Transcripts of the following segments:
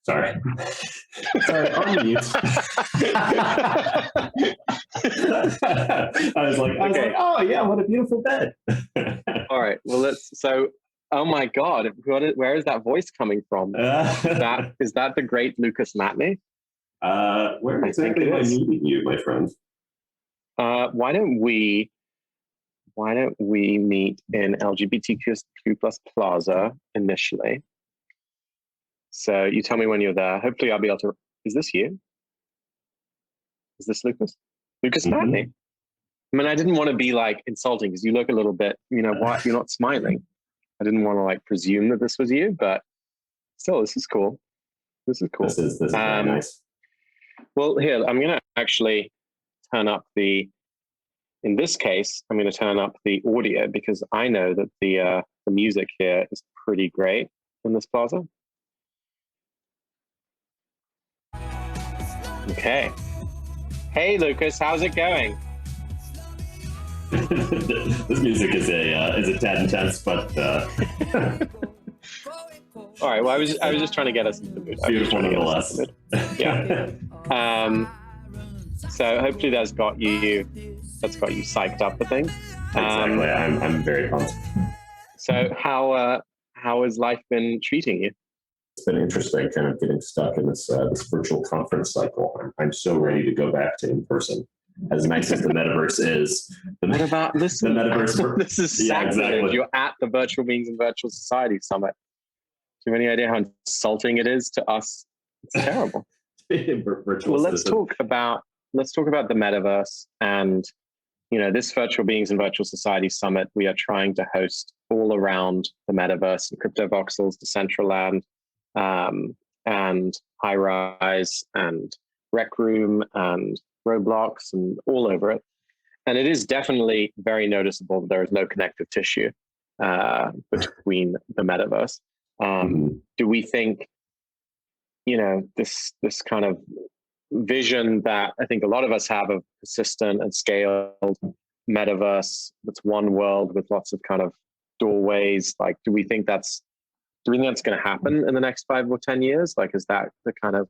Sorry. Sorry, on mute. I was like, oh yeah, what a beautiful bed. All right. Well, oh my God, where is that voice coming from? Is that the great Lucas Matney? Where exactly am I meeting you, my friend? Why don't we meet in LGBTQ+ Plaza initially? So you tell me when you're there. Hopefully I'll be able to. Is this you? Is this Lucas? Lucas Matney? I mean, I didn't want to be like insulting because you look a little bit, why you're not smiling. I didn't want to like presume that this was you, but still, this is cool. This is cool. This is very nice. Well, here, I'm going to actually turn up in this case, I'm going to turn up the audio because I know that the music here is pretty great in this plaza. Okay. Hey, Lucas, how's it going? This music is a tad intense, but all right. Well, I was just trying to get us into the mood. Beautiful, nonetheless. Yeah. So hopefully that's got you psyched up for things. Exactly. I'm very pumped. So how has life been treating you? It's been interesting, kind of getting stuck in this virtual conference cycle. I'm so ready to go back to in person. As nice as the metaverse is, the metaverse. This is sacrilege. Exactly. You're at the Virtual Beings and Virtual Society Summit. Do you have any idea how insulting it is to us? It's terrible. Well, let's talk about the metaverse and this Virtual Beings and Virtual Society Summit. We are trying to host all around the metaverse and crypto voxels, Decentraland, and High Rise and Rec Room and Roblox and all over it. And it is definitely very noticeable that there is no connective tissue between the metaverse. Do we think, this kind of vision that I think a lot of us have of persistent and scaled metaverse, that's one world with lots of kind of doorways, like, do we think that's going to happen in the next 5 or 10 years? Like, is that the kind of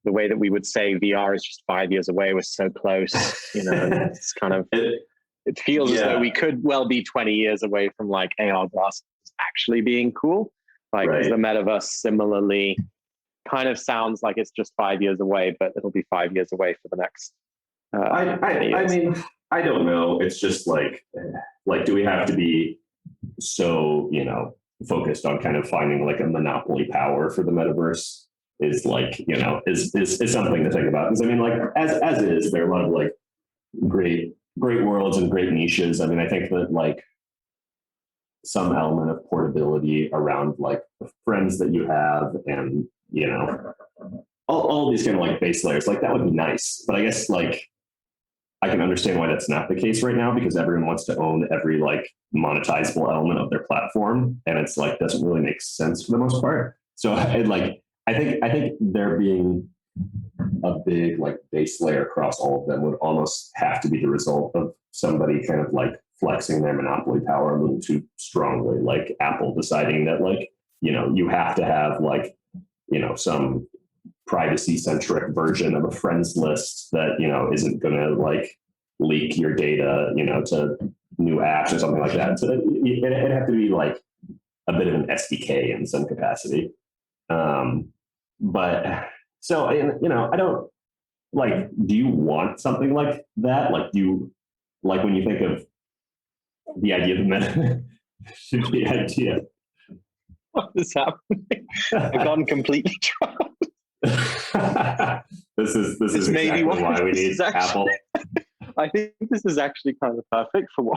the way that we would say VR is just 5 years away? We're so close, it's kind of, it feels as though we could well be 20 years away from like AR glasses actually being cool. Like, is the metaverse similarly kind of sounds like it's just 5 years away, but it'll be 5 years away for the next. I mean, I don't know. It's just like, do we have to be so, focused on kind of finding like a monopoly power for the metaverse is like, is something to think about. Because I mean, like as is, there are a lot of like great worlds and great niches. I mean, I think that like some element of portability around like the friends that you have and, all these kind of like base layers, like that would be nice. But I guess like I can understand why that's not the case right now, because everyone wants to own every like monetizable element of their platform, and it's like doesn't really make sense for the most part. So I think there being a big like base layer across all of them would almost have to be the result of somebody kind of like flexing their monopoly power a little too strongly, like Apple deciding that like you have to have like some privacy centric version of a friends list that isn't going to like leak your data to new apps or something like that. So it'd have to be like a bit of an SDK in some capacity. But so I don't like, do you want something like that? Like, do you like when you think of the idea of the idea? What is happening? I've gone completely drunk. This is maybe exactly why we need Apple. I think this is actually kind of perfect for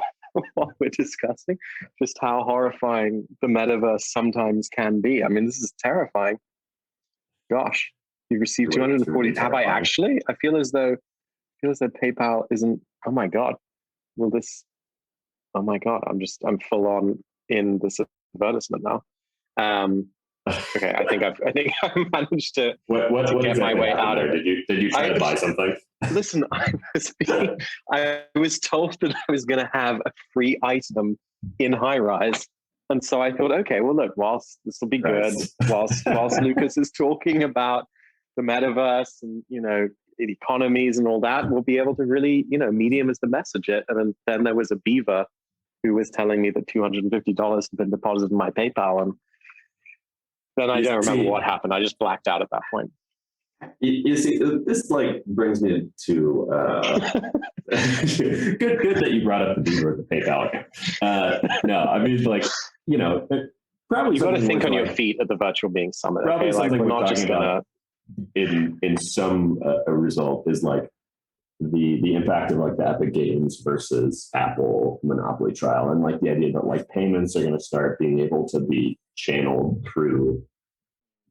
what we're discussing, just how horrifying the metaverse sometimes can be. I mean, this is terrifying. Gosh, you've received 240. Have I actually? I feel as though PayPal isn't. Oh my God. Will this? Oh my God. I'm full on in this advertisement now. Okay, I think I've managed to get my way out of it. Did you try to buy something? Listen, I was told that I was going to have a free item in High Rise, And so I thought, okay, well, look, whilst this will be good, whilst Lucas is talking about the metaverse and, economies and all that, we'll be able to really, Medium is the message it. And then there was a beaver who was telling me that $250 had been deposited in my PayPal. And then I don't remember what happened. I just blacked out at that point. You see, this brings me to good that you brought up the beaver with the PayPal account. No, I mean, probably you got to think on your feet at the Virtual Being Summit. Probably okay? something we're not just gonna in some result is the impact of the Epic Games versus Apple monopoly trial, and the idea that payments are going to start being able to be channeled through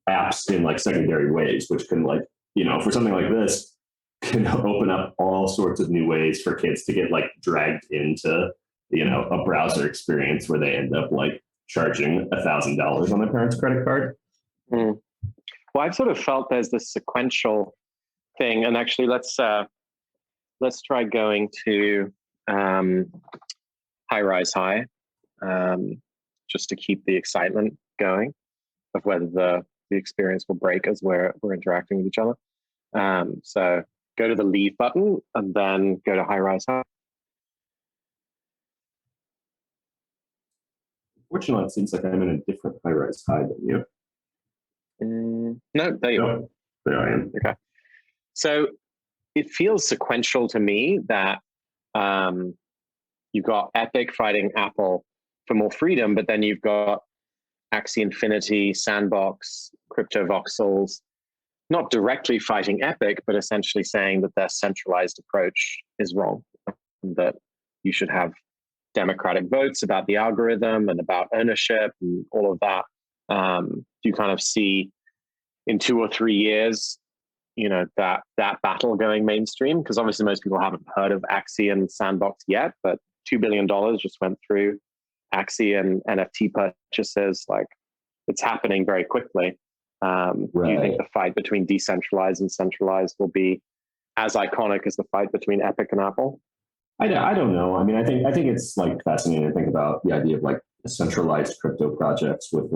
apps in secondary ways, which can for something like this can open up all sorts of new ways for kids to get dragged into a browser experience where they end up charging $1,000 on their parents' credit card. Well, I've sort of felt there's this sequential thing, and actually let's try going to High Rise High, just to keep the excitement going of whether the experience will break as we're interacting with each other. So go to the leave button and then go to High Rise High. Fortunately, it seems like I'm in a different High Rise High than you. No, there you are. There I am. Okay. So it feels sequential to me that you've got Epic fighting Apple for more freedom, but then you've got Axie Infinity, Sandbox, Crypto Voxels, not directly fighting Epic, but essentially saying that their centralized approach is wrong, and that you should have democratic votes about the algorithm and about ownership and all of that. Do you kind of see in 2 or 3 years, that battle going mainstream? Because obviously most people haven't heard of Axie and Sandbox yet, but $2 billion just went through Axie and NFT purchases. It's happening very quickly. Right. Do you think the fight between decentralized and centralized will be as iconic as the fight between Epic and Apple? I don't know. I mean, I think it's fascinating to think about the idea of centralized crypto projects with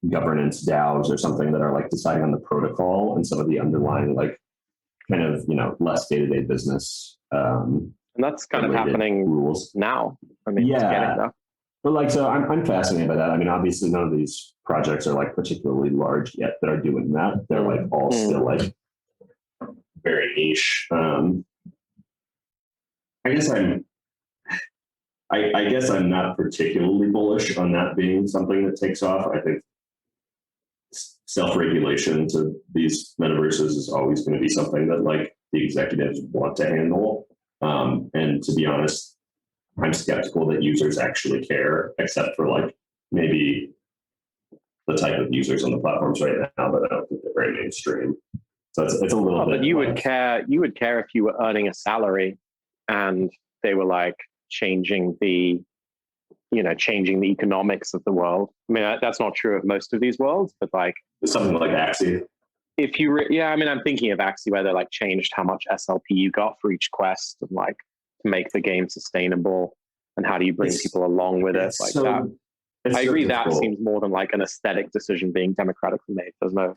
governance DAOs or something that are deciding on the protocol and some of the underlying kind of less day-to-day business. And that's kind of happening rules now. I mean, it's getting there. But so I'm fascinated by that. I mean, obviously none of these projects are particularly large yet that are doing that. They're all still very niche. I guess I'm not particularly bullish on that being something that takes off. I think self-regulation to these metaverses is always going to be something that the executives want to handle. And to be honest, I'm skeptical that users actually care, except for maybe the type of users on the platforms right now, but I don't think they're very mainstream. So it's a little bit. But you would care. You would care if you were earning a salary and they were changing the economics of the world. I mean, that's not true of most of these worlds, but something like Axie. If you, I'm thinking of Axie where they changed how much SLP you got for each quest and to make the game sustainable, and how do you bring people along with it that. I agree that seems more than an aesthetic decision being democratically made. I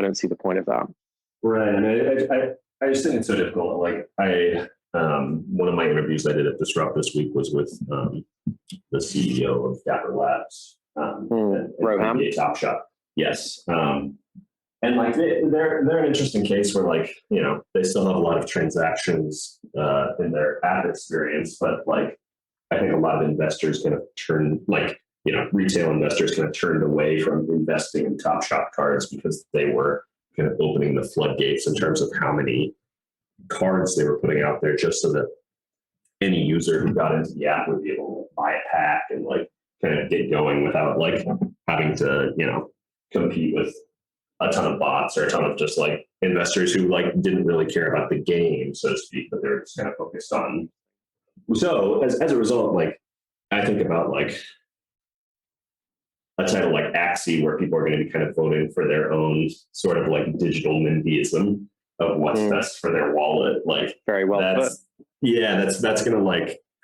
don't see the point of that. Right. I mean, I just think it's so difficult. One of my interviews I did at Disrupt this week was with the CEO of Dapper Labs, Roham, Top Shop. Yes. And they're an interesting case where they still have a lot of transactions in their app experience, but I think a lot of investors kind of turn retail investors kind of turned away from investing in Top Shop cards because they were kind of opening the floodgates in terms of how many cards they were putting out there, just so that any user who got into the app would be able to buy a pack and kind of get going without having to compete with a ton of bots or a ton of just investors who didn't really care about the game, so to speak, but they were just kind of focused on. So as a result, I think about a title like Axie, where people are going to be kind of voting for their own sort of digital NIMBYism of what's best for their wallet. Very well put. Yeah, that's going to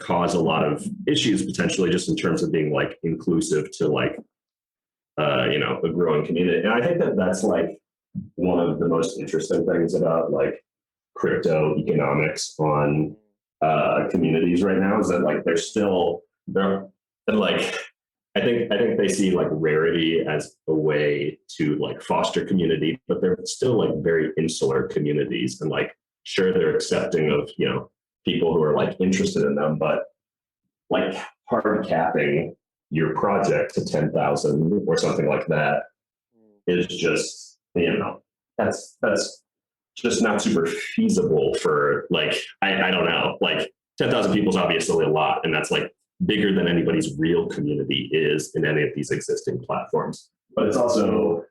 cause a lot of issues potentially, just in terms of being like inclusive to like a growing community. And I think that that's like one of the most interesting things about like crypto economics on communities right now, is that like they're and like I think they see like rarity as a way to like foster community, but they're still like very insular communities, and like sure, they're accepting of people who are like interested in them, but like hard capping your project to 10,000 or something like that is just that's just not super feasible for like I don't know, like 10,000 people is obviously a lot, and that's like bigger than anybody's real community is in any of these existing platforms. But it's also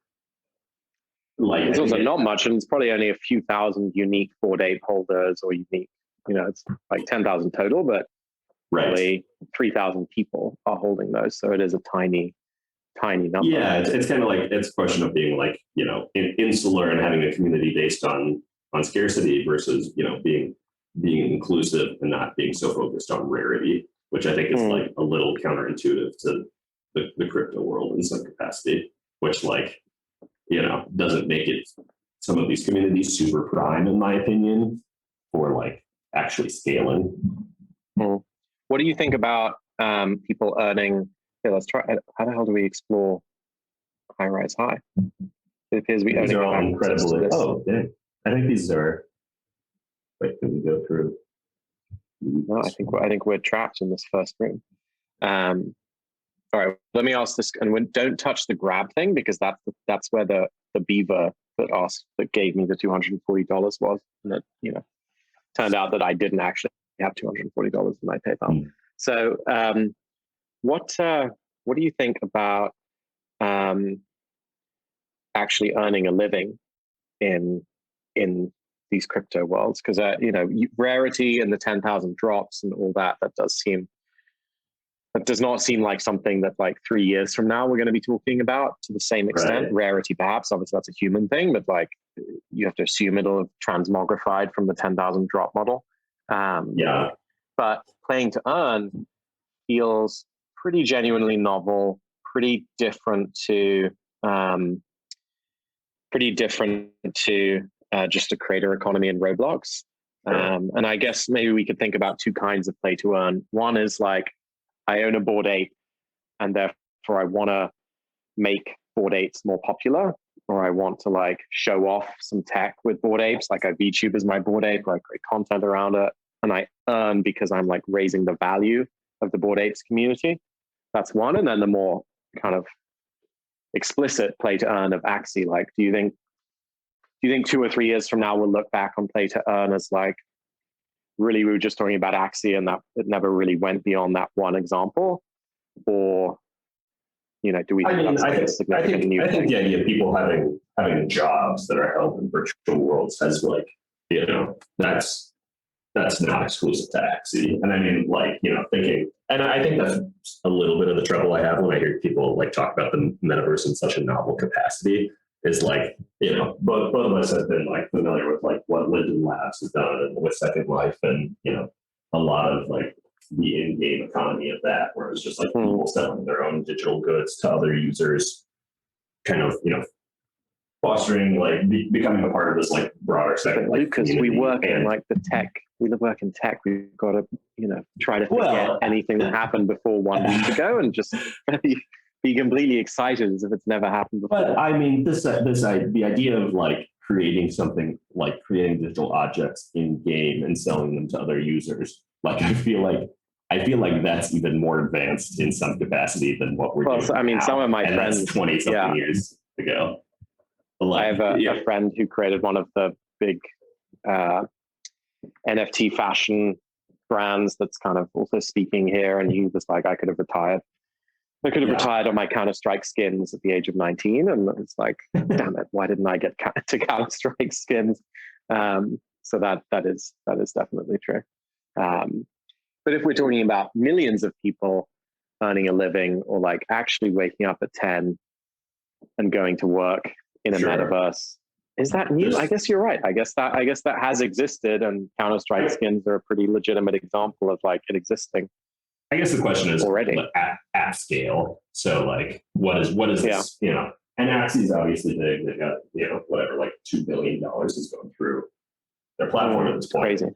like it's also not much, and it's probably only a few thousand unique Bored Ape holders, or unique, it's like 10,000 total, but probably 3,000 people are holding those. So it is a tiny number. Yeah, it's kind of like, it's a question of being like, insular and having a community based on scarcity versus, being inclusive and not being so focused on rarity, which I think is like a little counterintuitive to the crypto world in some capacity, which like, doesn't make it some of these communities super prime, in my opinion, for like actually scaling. What do you think about people earning? Okay, let's try. How the hell do we explore high rise high? It appears to be These earning are all incredibly. Oh, yeah. I think these are. Wait, can we go through? No, I think we're trapped in this first room. All right, let me ask this, and don't touch the grab thing, because that's where the beaver that gave me the $240 was, and it turned out that I didn't actually have $240 in my PayPal. So what do you think about actually earning a living in these crypto worlds? Because rarity and the 10,000 drops and all that does not seem like something that like 3 years from now we're going to be talking about to the same extent. Right. Rarity, perhaps, obviously that's a human thing, but like you have to assume it'll have transmogrified from the 10,000 drop model. But playing to earn feels pretty genuinely novel, pretty different to just a creator economy in Roblox. And I guess maybe we could think about two kinds of play to earn. One is like, I own a Bored Ape, and therefore I want to make Bored Apes more popular, or I want to like show off some tech with Bored Apes, like I VTube as my Bored Ape, or I create content around it, and I earn because I'm like raising the value of the Bored Apes community. That's one. And then the more kind of explicit play to earn of Axie, like do you think 2 or 3 years from now we'll look back on play to earn as like, really we were just talking about Axie and that it never really went beyond that one example? Or do we think that's a significant new thing? I think the idea of people having jobs that are held in virtual worlds has like, that's not exclusive to Axie. And I mean, like, thinking, and I think that's a little bit of the trouble I have when I hear people like talk about the metaverse in such a novel capacity, is like, both of us have been like familiar with like what Linden Labs has done with Second Life, and a lot of like the in-game economy of that, where it's just like people selling their own digital goods to other users, kind of fostering like becoming a part of this like broader Second Life because community. We work in like the tech. We work in tech. We've got to try to forget anything that happened before 1 week ago and just be completely excited as if it's never happened before. But I mean, the idea of like creating something, like creating digital objects in game and selling them to other users, like I feel like that's even more advanced in some capacity than what we're doing. So, I mean, now. some of my and friends, that's 20-something years ago. Like, I have a friend who created one of the big NFT fashion brands that's kind of also speaking here, and he was like, I could have retired on my Counter-Strike skins at the age of 19, and it's like, damn it, why didn't I get to Counter-Strike skins? So that is definitely true. But if we're talking about millions of people earning a living, or like actually waking up at 10 and going to work in a metaverse Is that new? I guess you're right. I guess that has existed, and Counter-Strike skins are a pretty legitimate example of like it existing. I guess the question is already at scale. So like, what is this? You know, and Axie's obviously big. They got, you know, whatever, like $2 billion is going through their platform at this point. Crazy.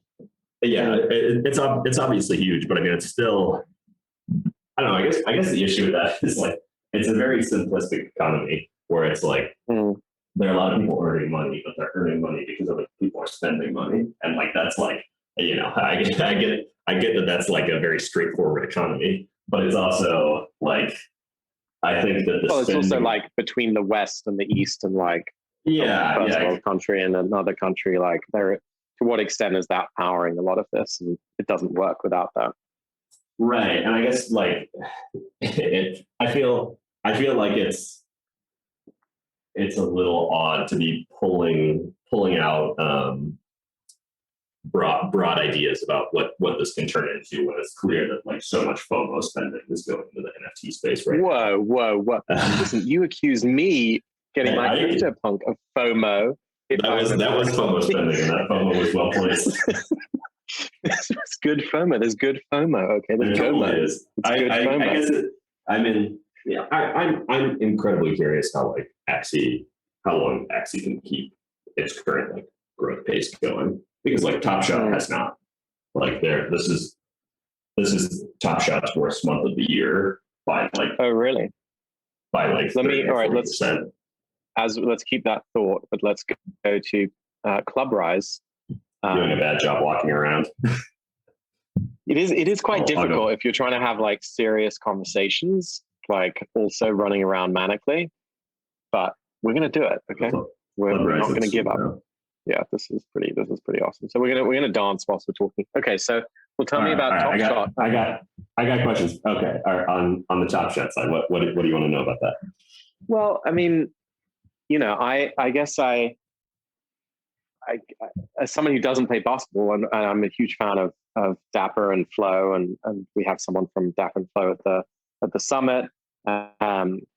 Yeah, it's obviously huge, but I mean, it's still. I don't know. I guess the issue with that is like it's a very simplistic economy where it's like there are a lot of people earning money, but they're earning money because other people are spending money, and like that's like, you know, I get it. I get that that's like a very straightforward economy, but it's also like I think that it's also like between the West and the East and like first world country and another country, like there. To what extent is that powering a lot of this? And it doesn't work without that. Right. And I guess like I feel like it's a little odd to be pulling out broad ideas about what this can turn into when it's clear that like so much FOMO spending is going into the NFT space right now. Whoa. Listen, you accuse me getting my CryptoPunk of FOMO. That was FOMO spending, and that FOMO was well placed. It's good FOMO. There's good FOMO. Okay, there's totally is. I guess I'm incredibly curious how long Axie can keep its current like growth pace going, because like Top Shot has not. Like this is Top Shot's worst month of the year by like. Oh really? By like let's keep that thought, but let's go to Club Rise. Doing a bad job walking around. It is quite difficult if you're trying to have like serious conversations, like also running around manically. But we're gonna do it, okay? We're not gonna give up. Yeah, this is pretty awesome. So we're gonna dance whilst we're talking. Okay, so tell me about Top Shot. I got questions. Okay, on the Top Shot side, what do you want to know about that? Well, I mean, you know, I guess I as someone who doesn't play basketball, and I'm a huge fan of Dapper and Flo, and we have someone from Dapper and Flo at the summit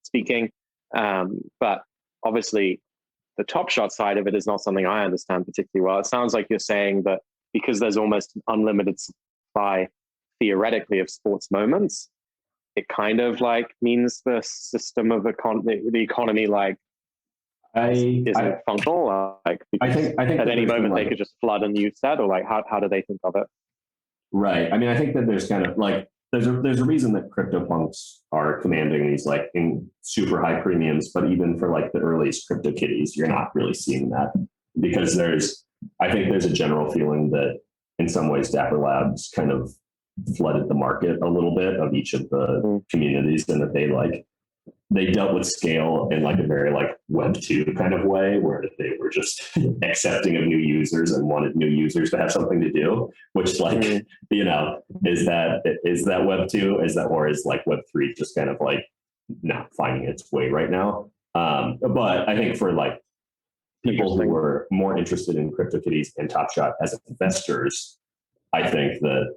speaking. But obviously, the Top Shot side of it is not something I understand particularly well. It sounds like you're saying that because there's almost an unlimited supply, theoretically, of sports moments, it kind of like means the system of the economy like isn't functional. Like I think at any moment they could just flood and use that, or like how do they think of it? Right. I mean, I think that there's kind of like there's a reason that CryptoPunks are commanding these like in super high premiums, but even for like the earliest CryptoKitties, you're not really seeing that, because I think there's a general feeling that in some ways Dapper Labs kind of flooded the market a little bit of each of the communities, and that they dealt with scale in like a very like Web 2 kind of way, where they were just accepting of new users and wanted new users to have something to do, which like, you know, is that Web 2? Or is like Web 3 just kind of like not finding its way right now? But I think for like people who were more interested in CryptoKitties and Top Shot as investors, I think that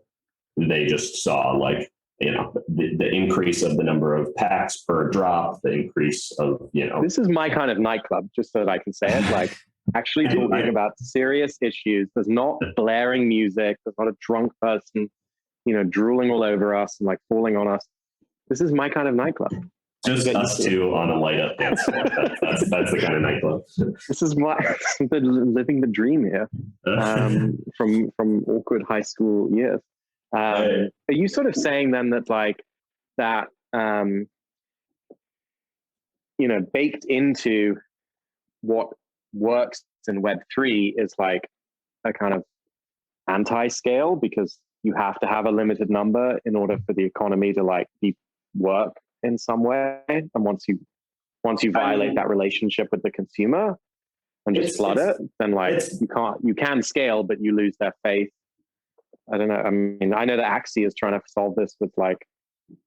they just saw like, you know, the increase of the number of packs per drop, the increase of, you know. This is my kind of nightclub, just so that I can say it, like actually talking about serious issues. There's not blaring music. There's not a drunk person, you know, drooling all over us and like falling on us. This is my kind of nightclub. Just us two on a light up dance floor. That's the kind of nightclub. This is living the dream here from awkward high school years. Are you sort of saying then that like that, you know, baked into what works in Web3 is like a kind of anti-scale, because you have to have a limited number in order for the economy to like work in some way, and once you violate that relationship with the consumer and just flood it, then like you can scale, but you lose their faith. I don't know. I mean, I know that Axie is trying to solve this with like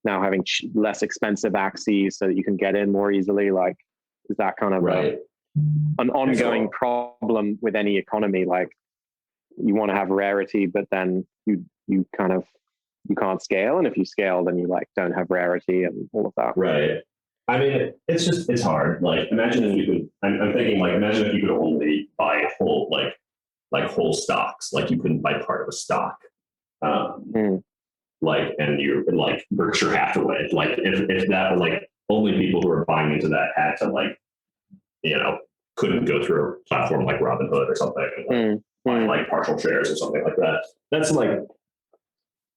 now having less expensive Axie so that you can get in more easily. Like, is that kind of an ongoing problem with any economy? Like, you want to have rarity, but then you can't scale, and if you scale, then you like don't have rarity and all of that. Right. I mean, it's hard. Like, imagine if you could. I'm thinking like, imagine if you could only buy whole stocks. Like, you couldn't buy part of a stock. Mm. Like, and you're like Berkshire Hathaway. Like, if that like only people who are buying into that had to like, couldn't go through a platform like Robinhood or something, and like, buy like partial shares or something like that. That's like,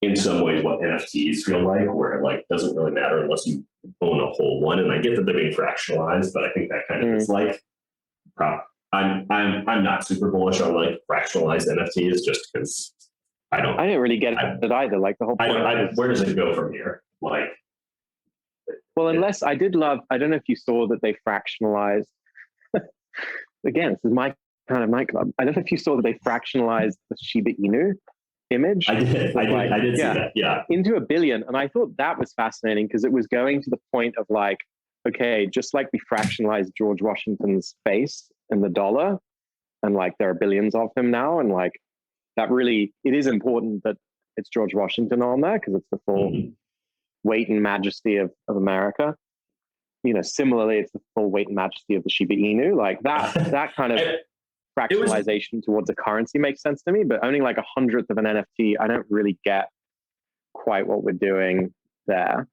in some ways, what NFTs feel like, where it like doesn't really matter unless you own a whole one. And I get that they're being fractionalized, but I think that kind of is like, I'm not super bullish on like fractionalized NFTs just because I didn't really get it either. Like the whole point. Where does it go from here? Like, well, unless I don't know if you saw that they fractionalized. Again, this is my kind of nightclub. I don't know if you saw that they fractionalized the Shiba Inu image. I did see that. Yeah. Into $1 billion. And I thought that was fascinating because it was going to the point of like, okay, just like we fractionalized George Washington's face in the dollar, and like there are billions of him now. And like that really, it is important that it's George Washington on there because it's the full weight and majesty of America. Similarly, it's the full weight and majesty of the Shiba Inu. Like that kind of fractionalization towards a currency makes sense to me, but owning like 100th of an NFT, I don't really get quite what we're doing there.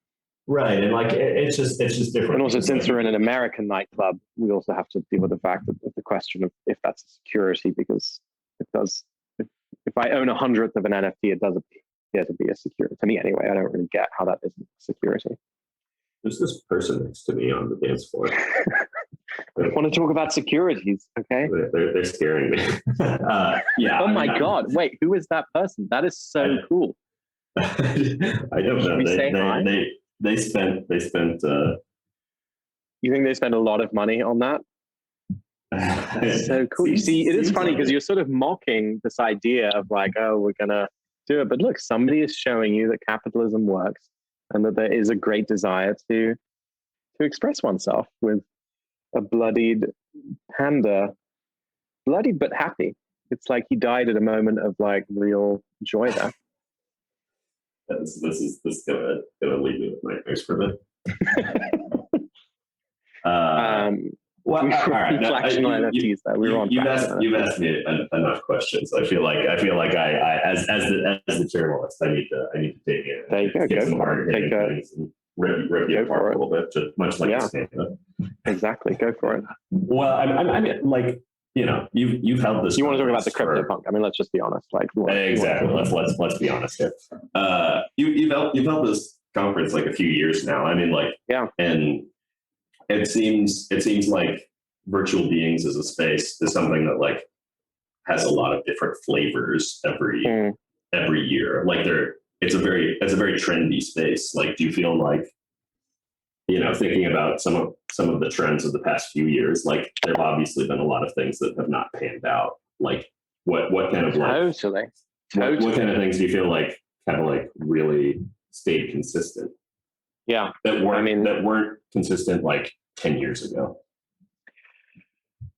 Right, and like it's just different. And also, since we're in an American nightclub, we also have to deal with the fact of the question of if that's a security, because it does. If I own 100th of an NFT, it does appear to be a security to me anyway. I don't really get how that isn't security. There's this person next to me on the dance floor. I want to talk about securities, okay? They're scaring me. Yeah. Oh my God! Wait, who is that person? That is so cool. I don't know. They spent. You think they spend a lot of money on that? That's so cool. You see, it is funny because you're sort of mocking this idea of like, oh, we're gonna do it, but look, somebody is showing you that capitalism works and that there is a great desire to express oneself with a bloodied panda, bloodied but happy. It's like he died at a moment of like real joy there. This is gonna leave me with nightmares for a bit. Well, all right. You've asked me enough questions. I feel like I as the journalist, I need to dig in. There you go. Go for it. Rip you apart a little bit, just much like stand-up. Exactly. Go for it. Well, I mean, like, you've held this. You want to talk about the CryptoPunk? I mean, let's just be honest. Like, exactly. Let's be honest here. You've held this conference like a few years now. I mean, like, and it seems like virtual beings as a space is something that like has a lot of different flavors every year. Like it's a very trendy space. Like, do you feel like, thinking about some of the trends of the past few years, like there have obviously been a lot of things that have not panned out. Like what kind of like totally. What kind of things do you feel like kind of like really stayed consistent? Yeah. That weren't consistent like 10 years ago.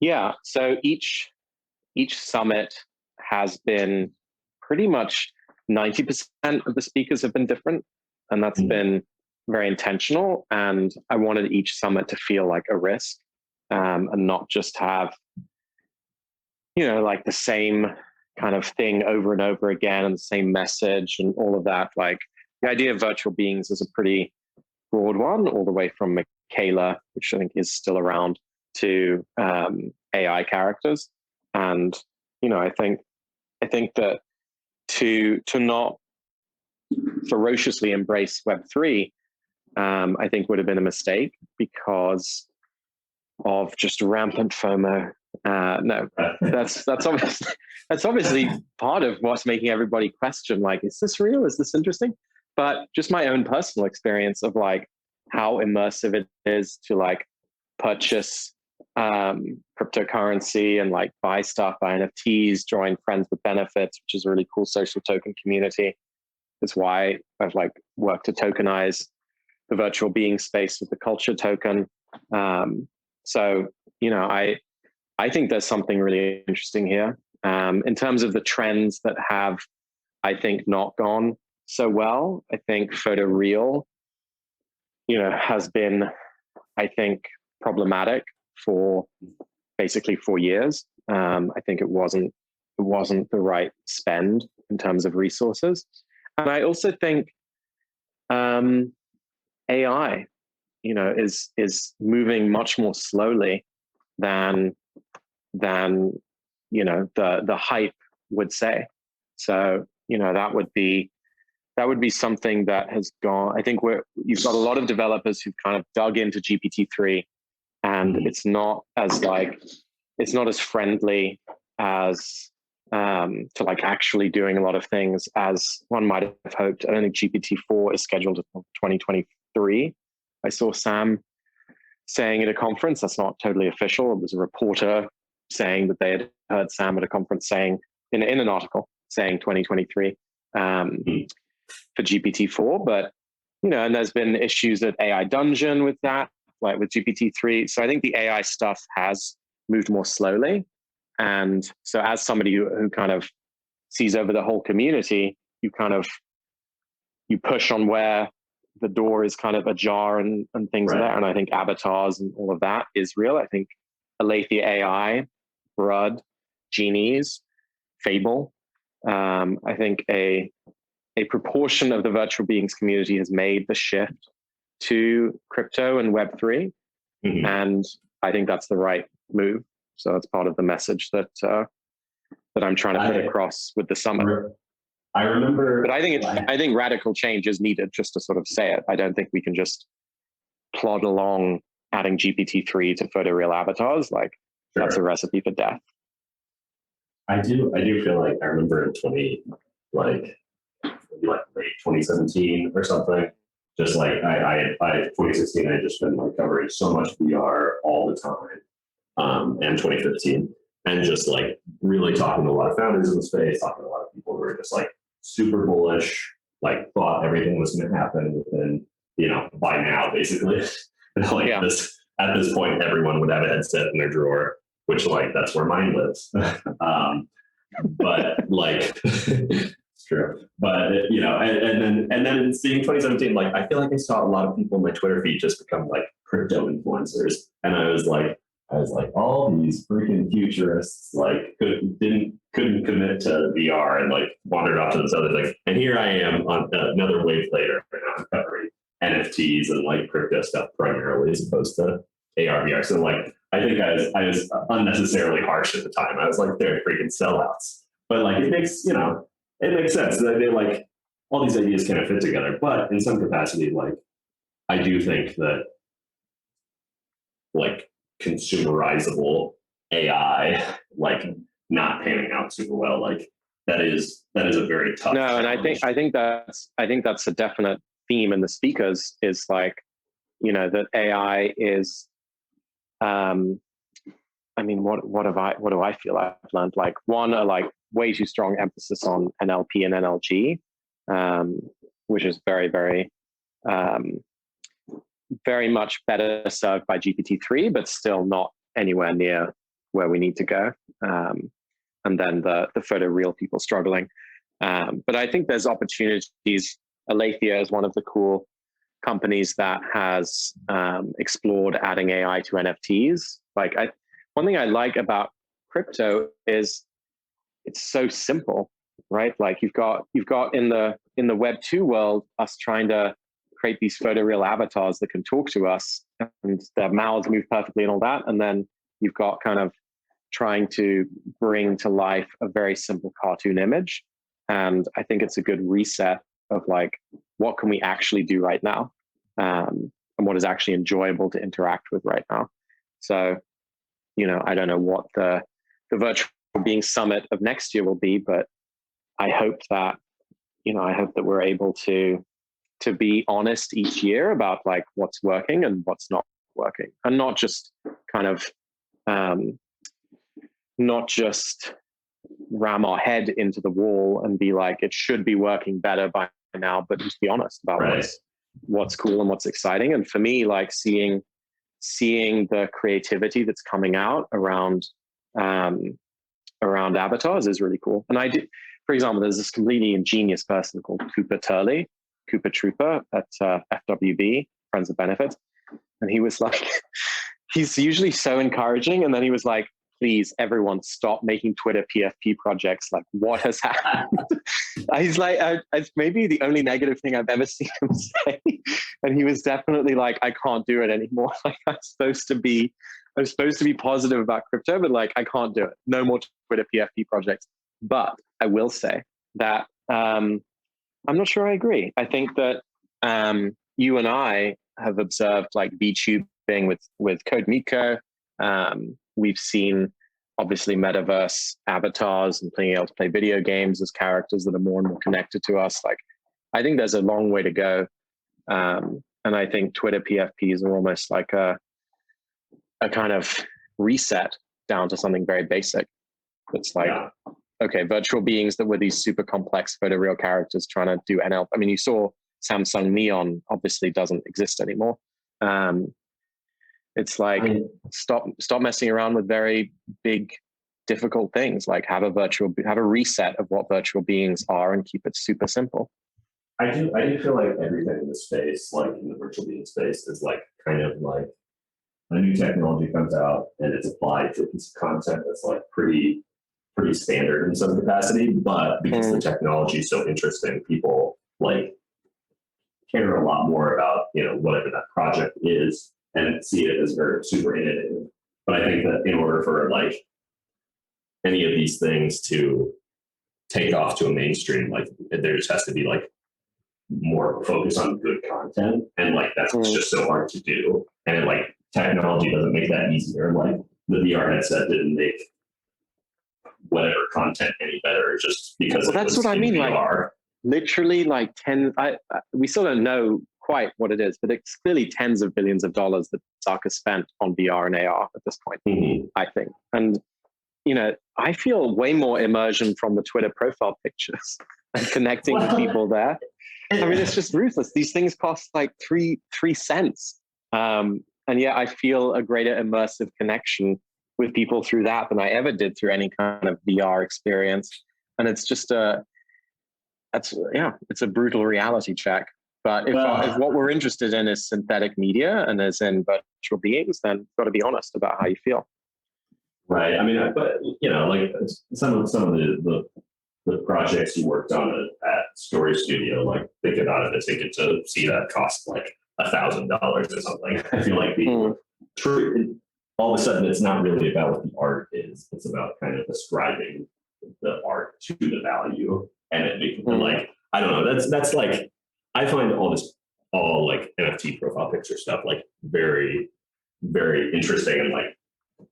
Yeah. So each summit has been pretty much 90% of the speakers have been different. And that's been very intentional. And I wanted each summit to feel like a risk, and not just have, like the same kind of thing over and over again and the same message and all of that. Like the idea of virtual beings is a pretty broad one, all the way from Michaela, which I think is still around, to AI characters. And, I think that to not ferociously embrace Web3, I think would have been a mistake because of just rampant FOMO. No, that's obviously part of what's making everybody question, like, is this real? Is this interesting? But just my own personal experience of like how immersive it is to like purchase cryptocurrency and like buy stuff, buy NFTs, join Friends with Benefits, which is a really cool social token community. That's why I've like worked to tokenize the virtual being space with the culture token. So, I think there's something really interesting here. In terms of the trends that have, I think, not gone so well, I think photo real, has been I think, problematic for basically 4 years. I think it wasn't the right spend in terms of resources. And I also think AI, is moving much more slowly than the hype would say. So that would be something that has gone. I think you've got a lot of developers who've kind of dug into GPT-3, and it's not as friendly as to like actually doing a lot of things as one might have hoped. I don't think GPT-4 is scheduled for 2023. I saw Sam saying at a conference, that's not totally official. It was a reporter saying that they had heard Sam at a conference saying in an article saying 2023 for GPT-4. But, and there's been issues at AI Dungeon with that, like with GPT-3. So I think the AI stuff has moved more slowly. And so as somebody who kind of sees over the whole community, you push on where the door is kind of ajar and things like that. And I think avatars and all of that is real. I think Aletheia AI, Brud, Genies, Fable. I think a proportion of the virtual beings community has made the shift to crypto and Web3. And I think that's the right move. So that's part of the message that I'm trying to put across with the summit. I remember, but I think radical change is needed, just to sort of say it. I don't think we can just plod along adding GPT-3 to photoreal avatars. Like that's a recipe for death. I do feel like I remember in late 2017 or something. Just like I 2016, I had just been like covering so much VR all the time, and 2015, and just like really talking to a lot of founders in the space, talking to a lot of people who were just like super bullish, like thought everything was going to happen within, by now, basically. At this point, everyone would have a headset in their drawer, which like that's where mine lives. But like, it's true. But and then seeing 2017, like I feel like I saw a lot of people in my Twitter feed just become like crypto influencers, and I was like, all these freaking futurists like couldn't commit to VR and like wandered off to this other thing. And here I am on another wave later, and I'm covering NFTs and like crypto stuff primarily as opposed to AR VR. So like I think I was unnecessarily harsh at the time. I was like, they're freaking sellouts. But like it makes sense that they like all these ideas kind of fit together. But in some capacity, like I do think that like consumerizable AI, like not panning out super well, like that is a very tough challenge. And I think that's a definite theme in the speakers is like, that AI is what do I feel I've learned? Like one, like way too strong emphasis on NLP and NLG, which is very, very very much better served by GPT-3, but still not anywhere near where we need to go. And then the photoreal people struggling. But I think there's opportunities. Aletheia is one of the cool companies that has explored adding AI to NFTs. Like one thing I like about crypto is it's so simple, right? Like you've got in the Web 2 world, us trying to create these photoreal avatars that can talk to us and their mouths move perfectly and all that. And then you've got kind of trying to bring to life a very simple cartoon image. And I think it's a good reset of like, what can we actually do right now? And what is actually enjoyable to interact with right now. So, I don't know what the virtual being summit of next year will be, but I hope that we're able to be honest each year about like what's working and what's not working, and not just kind of not just ram our head into the wall and be like it should be working better by now, but just be honest about what's cool and what's exciting. And for me, like seeing the creativity that's coming out around avatars is really cool. And I do, for example, there's this completely ingenious person called Cooper Trooper at FWB, Friends of Benefits. And he was like, he's usually so encouraging. And then he was like, please, everyone, stop making Twitter PFP projects. Like, what has happened? He's like, it's maybe the only negative thing I've ever seen him say. And he was definitely like, I can't do it anymore. Like, I'm supposed to be positive about crypto, but like, I can't do it. No more Twitter PFP projects. But I will say that I'm not sure I agree. I think that you and I have observed like VTubing with CodeMiko. We've seen obviously metaverse avatars and being able to play video games as characters that are more and more connected to us. Like, I think there's a long way to go. And I think Twitter PFPs are almost like a kind of reset down to something very basic. It's like, okay, virtual beings that were these super complex photoreal characters trying to do NL. I mean, you saw Samsung Neon obviously doesn't exist anymore. It's like, stop messing around with very big, difficult things. Like, have a reset of what virtual beings are and keep it super simple. I do feel like everything in the space, like in the virtual being space, is like kind of like a new technology comes out and it's applied to a piece of content that's like pretty standard in some capacity, but because the technology is so interesting, people like care a lot more about, whatever that project is and see it as very super innovative. But I think that in order for like any of these things to take off to a mainstream, like there just has to be like more focus on good content, and like that's just so hard to do. And like technology doesn't make that easier. Like the VR headset didn't make whatever content any better just because that's what I mean. VR. Like literally like we still don't know quite what it is, but it's clearly tens of billions of dollars that Zucker spent on VR and AR at this point, I think. And, I feel way more immersion from the Twitter profile pictures and connecting to people there. I mean, it's just ruthless. These things cost like 3 cents. And yet I feel a greater immersive connection with people through that than I ever did through any kind of VR experience. And it's just it's a brutal reality check. But if what we're interested in is synthetic media and is in virtual beings, then you've got to be honest about how you feel. Right. I mean, but like some of the projects you worked on at Story Studio, like think about it, a ticket to see that cost like $1,000 or something. I feel like people all of a sudden it's not really about what the art is; it's about kind of ascribing the art to the value, and it makes like I don't know. That's like I find all like NFT profile picture stuff like very, very interesting and like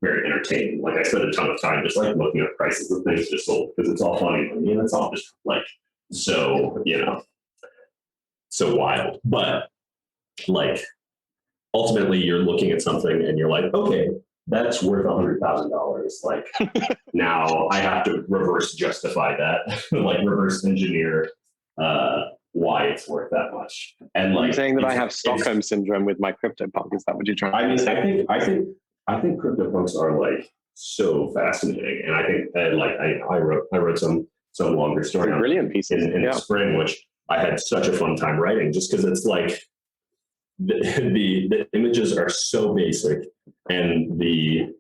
very entertaining. Like I spend a ton of time just like looking at prices of things just sold because it's all funny. I mean, it's all just like so so wild. But like ultimately, you're looking at something and you're like, okay, that's worth $100,000. Like now I have to reverse justify that, like reverse engineer why it's worth that much. And like you're saying that I have Stockholm syndrome with my CryptoPunk. Is that what you're trying to say? I think CryptoPunks are like so fascinating, and I think that like I wrote some longer story on brilliant pieces in the spring, which I had such a fun time writing, just because it's like the images are so basic, and the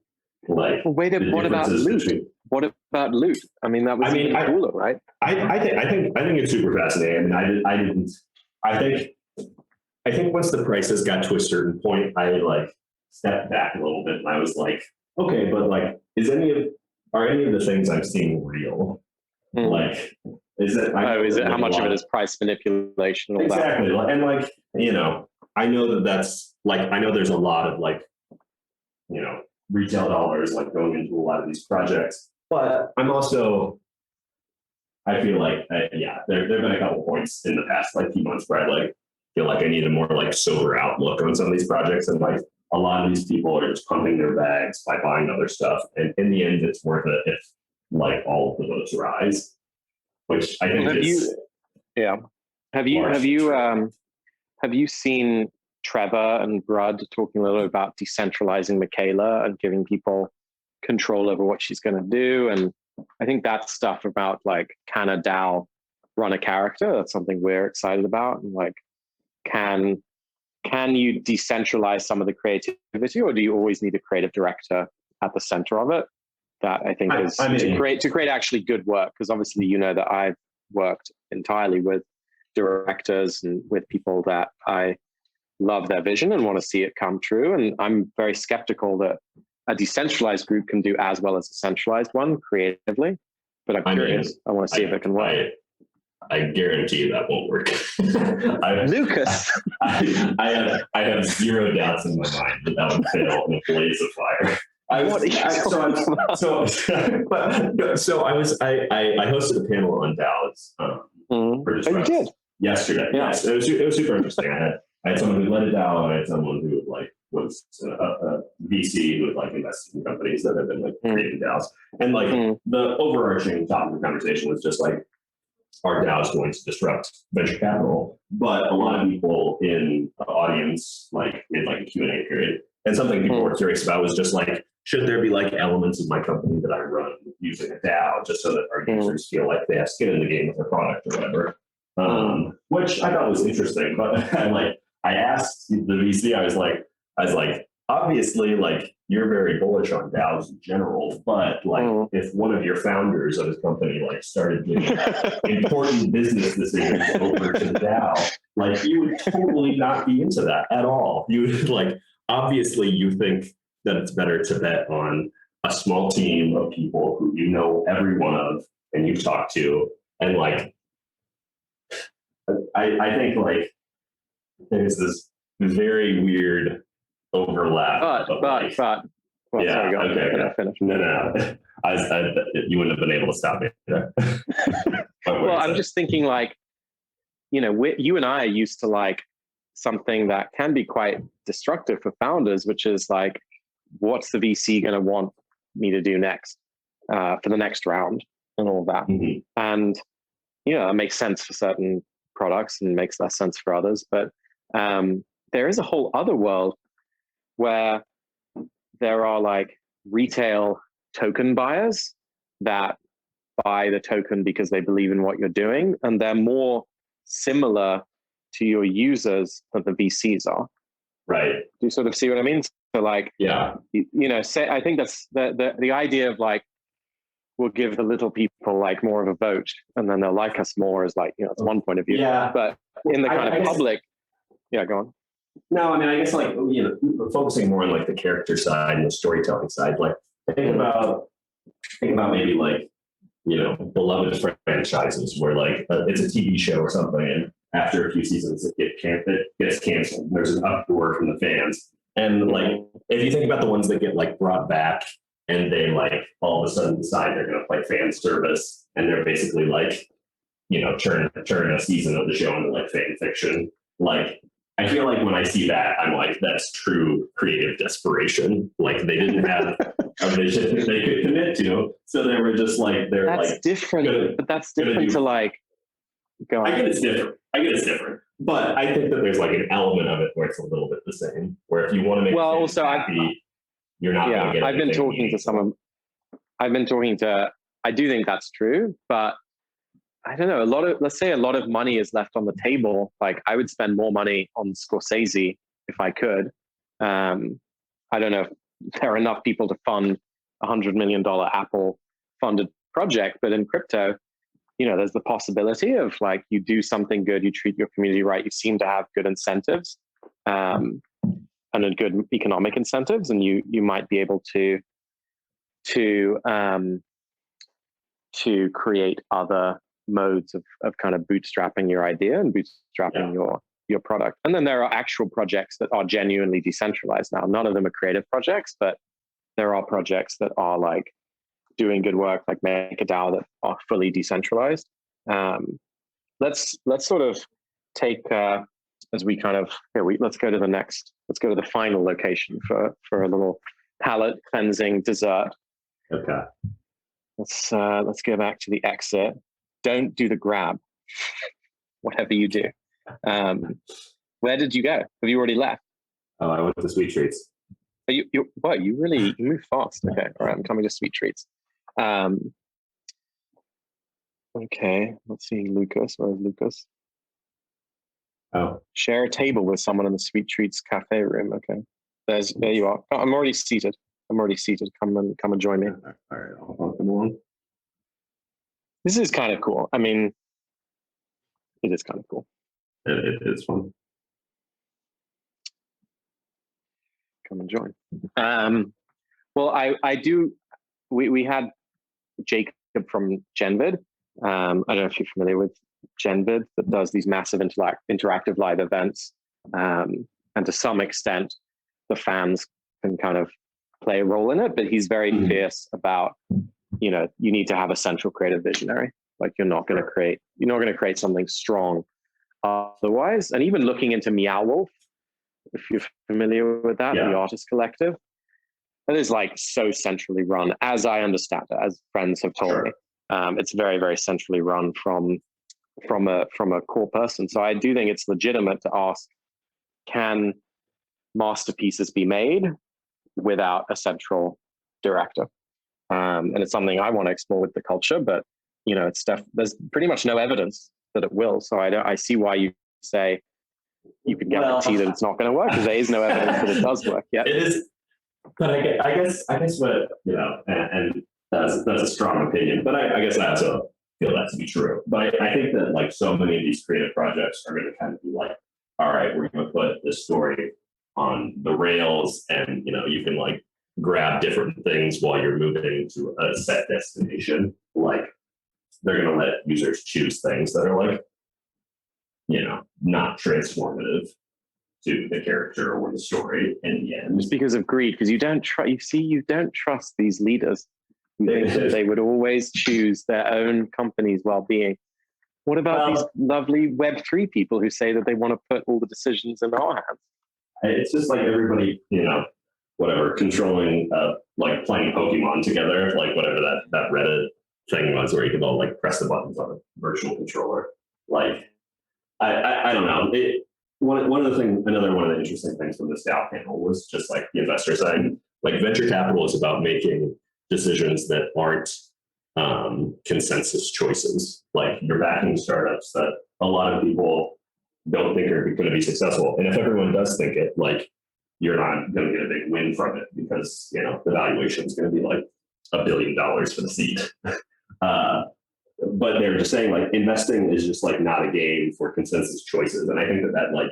like. Well, what about loot? What about loot? I mean, that was cooler, right? I think it's super fascinating. I mean, I think once the prices got to a certain point, I like stepped back a little bit and I was like, okay, but like, are any of the things I'm seeing real? Like, is it how much of it is price manipulation? Exactly. And like, I know that's like, I know there's a lot of like, retail dollars like going into a lot of these projects, but I'm also, I feel like, there have been a couple points in the past like few months where I like feel like I need a more like sober outlook on some of these projects, and like a lot of these people are just pumping their bags by buying other stuff, and in the end, it's worth it if like all of the boats rise, which I think Have you seen Trevor and Brud talking a little about decentralizing Michaela and giving people control over what she's going to do? And I think that stuff about like, can a DAO run a character? That's something we're excited about. And like, can can you decentralize some of the creativity, or do you always need a creative director at the center of it? That I think is to create actually good work. Because obviously, that I've worked entirely with directors and with people that I love their vision and want to see it come true. And I'm very skeptical that a decentralized group can do as well as a centralized one creatively. But I'm curious. I want to see if it can work. I guarantee that won't work. Lucas, I have zero doubts in my mind that would fail in a blaze of fire. I hosted a panel on DAOs you did yesterday. Yeah. Yes, it was super interesting. I had someone who led a DAO, and I had someone who was a VC who had invested in companies that have been creating DAOs. And the overarching topic of the conversation was just our DAO is going to disrupt venture capital. But a lot of people in the audience in a Q&A period, and something people were curious about was just should there be elements of my company that I run using a DAO just so that our users feel like they have skin in the game with their product or whatever. Which I thought was interesting, but I asked the VC, I was like, obviously, you're very bullish on DAOs in general, but if one of your founders of his company started giving important business decisions over to the DAO, you would totally not be into that at all. You would obviously you think that it's better to bet on a small team of people who you know every one of and you've talked to, and I think there's this very weird overlap. Sorry, go on. Okay. Finish. No. You wouldn't have been able to stop me there. Well, I'm just thinking you and I are used to something that can be quite destructive for founders, which is what's the VC going to want me to do next for the next round and all of that. Mm-hmm. And, it makes sense for certain products and makes less sense for others. But there is a whole other world where there are retail token buyers that buy the token because they believe in what you're doing, and they're more similar to your users than the VCs are. Right. Do you sort of see what I mean? So yeah, say, I think that's the idea of we'll give the little people more of a vote and then they'll like us more is it's one point of view. Yeah. But in the kind of public, go on. No, I mean, I guess focusing more on the character side and the storytelling side, think about maybe beloved franchises where it's a TV show or something, and after a few seasons it gets canceled. There's an uproar from the fans, and if you think about the ones that get brought back and they all of a sudden decide they're going to play fan service, and they're basically turn a season of the show into fan fiction. I feel when I see that, I'm that's true creative desperation. They didn't have a vision that they could commit to, so they were just that's different. But that's different to go on. I get it's different, but I think that there's an element of it where it's a little bit the same. Where if you want to make fans happy, you're not going to get. I've been talking to some of. I do think that's true, but I don't know. Let's say a lot of money is left on the table. I would spend more money on Scorsese if I could. I don't know if there are enough people to fund $100 million Apple funded project, but in crypto, there's the possibility of you do something good, you treat your community right, you seem to have good incentives, and a good economic incentives, and you might be able to create other modes of kind of bootstrapping your idea and bootstrapping your product. And then there are actual projects that are genuinely decentralized. Now, none of them are creative projects, but there are projects that are doing good work, like MakerDAO, that are fully decentralized. Let's sort of take as we kind of let's go to the final location for a little palate cleansing dessert. Okay. Let's go back to the exit. Don't do the grab, whatever you do. Where did you go? Have you already left? Oh, I went to Sweet Treats. You move fast. Okay, all right, I'm coming to Sweet Treats. Okay, let's see Lucas. Where's Lucas? Oh, Share a table with someone in the Sweet Treats cafe room. Okay. There you are. I'm already seated. Come and join me. all right. I'll come along. This is kind of cool. I mean, it is kind of cool. It's fun. Come and join. Well, I do. We had Jacob from Genvid. I don't know if you're familiar with Genvid, that does these massive interactive live events. And to some extent, the fans can kind of play a role in it, but he's very fierce about, you need to have a central creative visionary. Like you're not going to create something strong otherwise. And even looking into Meow Wolf, if you're familiar with that, the artist collective, that is like so centrally run, as I understand it, as friends have told me. It's very, very centrally run from a core person. So I do think it's legitimate to ask, can masterpieces be made without a central director? And it's something I want to explore with the culture, but there's pretty much no evidence that it will. So I see why you say you could guarantee that it's not going to work, because there is no evidence that it does work yet. It is, but I guess what and that's a strong opinion, but I guess I also feel that to be true. But I think that like so many of these creative projects are going to kind of be like, all right, we're going to put this story on the rails, and you can like grab different things while you're moving to a set destination. Like they're going to let users choose things that are like, not transformative to the character or the story in the end. Just because of greed, because you don't trust these leaders. You think that they would always choose their own company's well-being. What about these lovely Web3 people who say that they want to put all the decisions in our hands? It's just like everybody, whatever, controlling, like playing Pokemon together, like whatever that Reddit thing was, where you could all like press the buttons on a virtual controller. Like, I don't know. Another one of the interesting things from the DAO panel was just like the investor side. Like venture capital is about making decisions that aren't consensus choices. Like you're backing startups that a lot of people don't think are going to be successful. And if everyone does think it, like you're not going to get a big win from it, because the valuation is going to be like $1 billion for the seed. But they're just saying like investing is just like not a game for consensus choices. And I think that like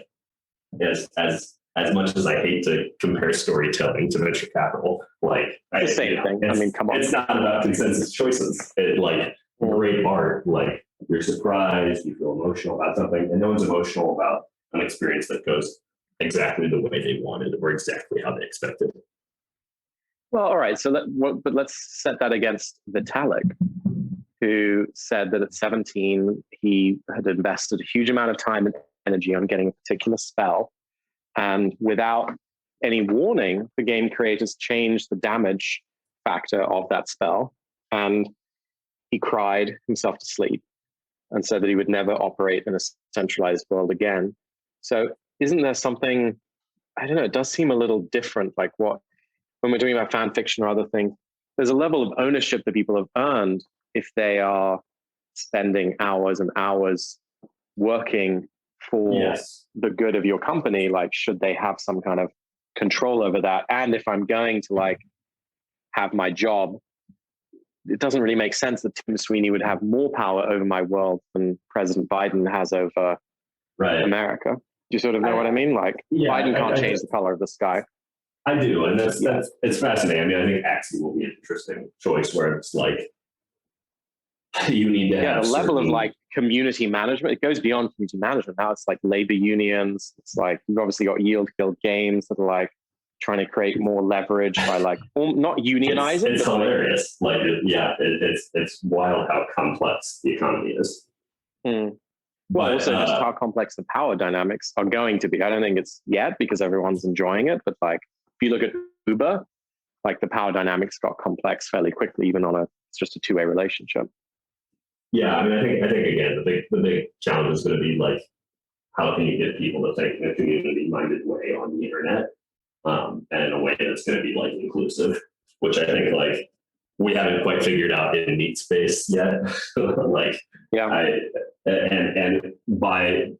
as much as I hate to compare storytelling to venture capital, like the same thing. I mean, come on. It's not about consensus choices. Like great art, like you're surprised, you feel emotional about something, and no one's emotional about an experience that goes exactly the way they wanted or exactly how they expected. Well, all right. So but let's set that against Vitalik, who said that at 17, he had invested a huge amount of time and energy on getting a particular spell. And without any warning, the game creators changed the damage factor of that spell. And he cried himself to sleep and said that he would never operate in a centralized world again. So isn't there something, I don't know, it does seem a little different, like when we're talking about fan fiction or other things, there's a level of ownership that people have earned if they are spending hours and hours working for the good of your company. Like, should they have some kind of control over that? And if I'm going to like have my job, it doesn't really make sense that Tim Sweeney would have more power over my world than President Biden has over America. Do you sort of know what I mean? Like Biden can't change the color of the sky. I do, and that's it's fascinating. I mean, I think Axie will be an interesting choice where it's like you need to have the level of like community management. It goes beyond community management. Now it's like labor unions. It's like you've obviously got yield guild games that are like trying to create more leverage by like not unionizing. It's hilarious. Like it's wild how complex the economy is. Well, also just how complex the power dynamics are going to be. I don't think it's yet because everyone's enjoying it. But like if you look at Uber, like the power dynamics got complex fairly quickly, even on it's just a two-way relationship. Yeah, I mean, I think again, the big challenge is going to be like, how can you get people to think in a community-minded way on the internet, and in a way that's going to be like inclusive, which I think like we haven't quite figured out in Meat Space yet. Like, and by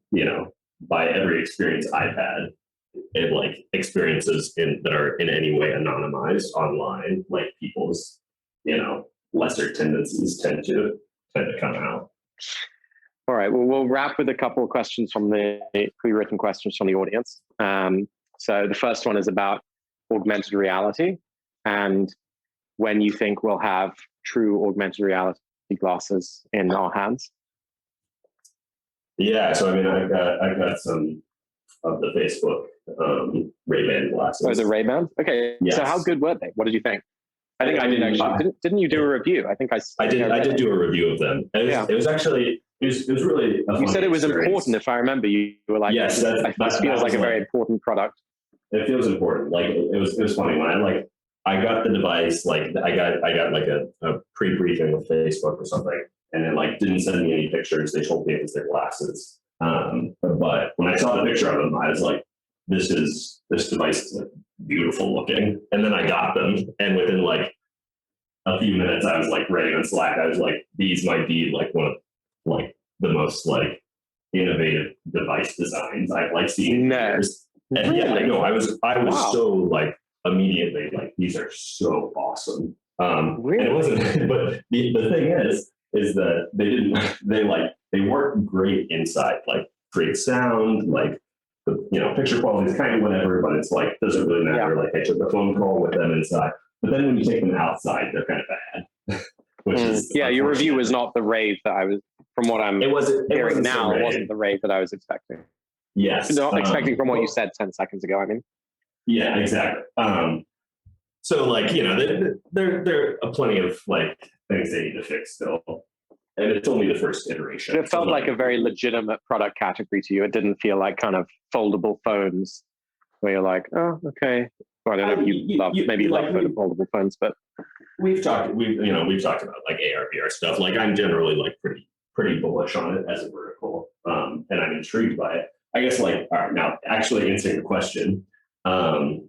by every experience I've had, it like experiences that are in any way anonymized online, like people's, lesser tendencies tend to come out. All right. Well, we'll wrap with a couple of questions from the pre-written questions from the audience. So the first one is about augmented reality and when you think we'll have true augmented reality glasses in our hands. Yeah. So I mean, I got some of the Facebook Ray-Ban glasses. Oh, the Ray-Ban? Okay. Yes. So how good were they? What did you think? I think I did actually. Didn't you do a review? I think I did do a review of them. It was actually it was really a you said it was experience. important. If I remember, you were like, yes, this feels like a very important product. It feels important. Like it was funny when I got the device, like I got like a pre-briefing with Facebook or something, and then like didn't send me any pictures. They told me it was their glasses. But when I saw the picture of them, I was like, this device is like beautiful looking. And then I got them, and within like a few minutes, I was like writing on Slack. I was like, these might be like one of like the most like innovative device designs I've like seen in years. And really? Yeah, I know. I was wow. so like immediately like these are so awesome. Really? And it wasn't, but the thing is that they work great inside, like great sound, like the picture quality is kind of whatever, but it's like doesn't really matter. Yeah. Like I took a phone call with them inside, but then when you take them outside, they're kind of bad. Which is your review was not the rave that I was. From what I'm hearing now, it wasn't the rave that I was expecting. Yes, not expecting from what you said 10 seconds ago. I mean, yeah, exactly. So like there are plenty of like things they need to fix still. And it's only the first iteration. It felt like a very legitimate product category to you. It didn't feel like kind of foldable phones where you're like, oh, okay. Well, I don't know if you love foldable phones, but we've talked about like AR, VR stuff. Like I'm generally like pretty bullish on it as a vertical. And I'm intrigued by it. I guess like, all right, now actually answering the question, like,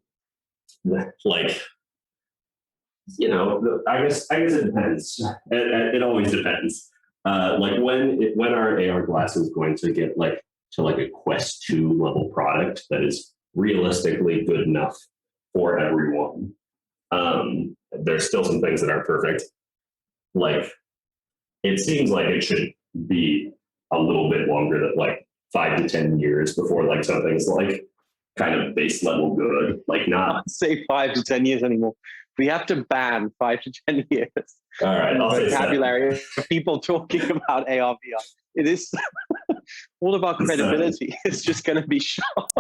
I guess it depends. It always depends. Like when are AR glasses going to get like to like a Quest 2 level product that is realistically good enough for everyone? There's still some things that aren't perfect. Like it seems like it should be a little bit longer than like 5 to 10 years before like something's like kind of base level good. Like not say 5 to 10 years anymore. We have to ban 5 to 10 years. All right, I'll say vocabulary of people talking about AR, VR. It is all of our credibility is just going to be shot.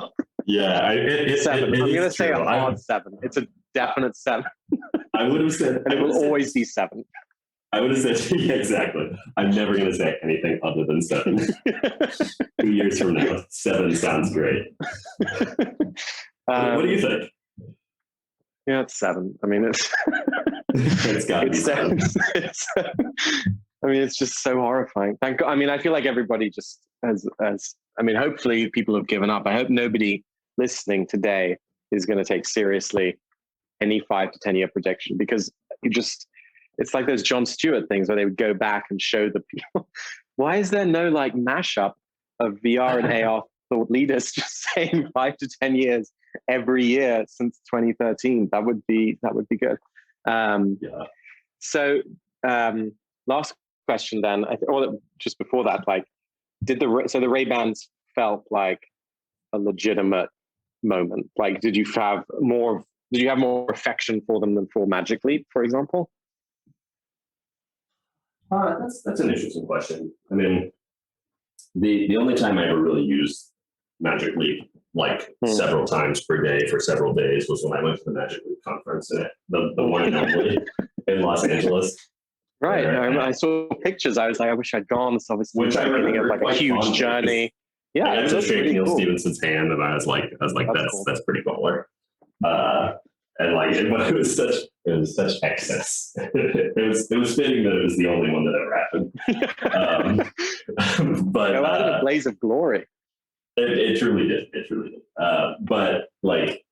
Yeah, 7. I'm going to say a hard 7. It's a definite 7. I would have said, and it will always be 7. I would have said, yeah, exactly. I'm never going to say anything other than 7. 2 years from now, 7 sounds great. What do you think? Yeah, it's 7. I mean, it's got to be 7. I mean, it's just so horrifying. Thank God. I mean, I feel like everybody just hopefully people have given up. I hope nobody listening today is going to take seriously any 5 to 10 year prediction, because it's like those Jon Stewart things where they would go back and show the people. Why is there no like mashup of VR and AR thought leaders just saying 5 to 10 years every year since 2013? That would be good. So last question then, or just before that, like the Ray-Bans felt like a legitimate moment? Like did you have more affection for them than for Magic Leap, for example? That's an interesting question. I mean, the only time I ever really used Magic Leap like several times per day for several days was when I went to the Magic Leap conference, the one and only in Los Angeles. Right. I saw pictures. I was like, I wish I'd gone. It's obviously which I remember like a huge journey. Yeah, I got to shake Neil Stephenson's hand, and I was like, that's cool. That's pretty baller. And like, it was such excess. It was fitting that it was the only one that ever happened. But out of a blaze of glory. It truly did. It truly did. But like,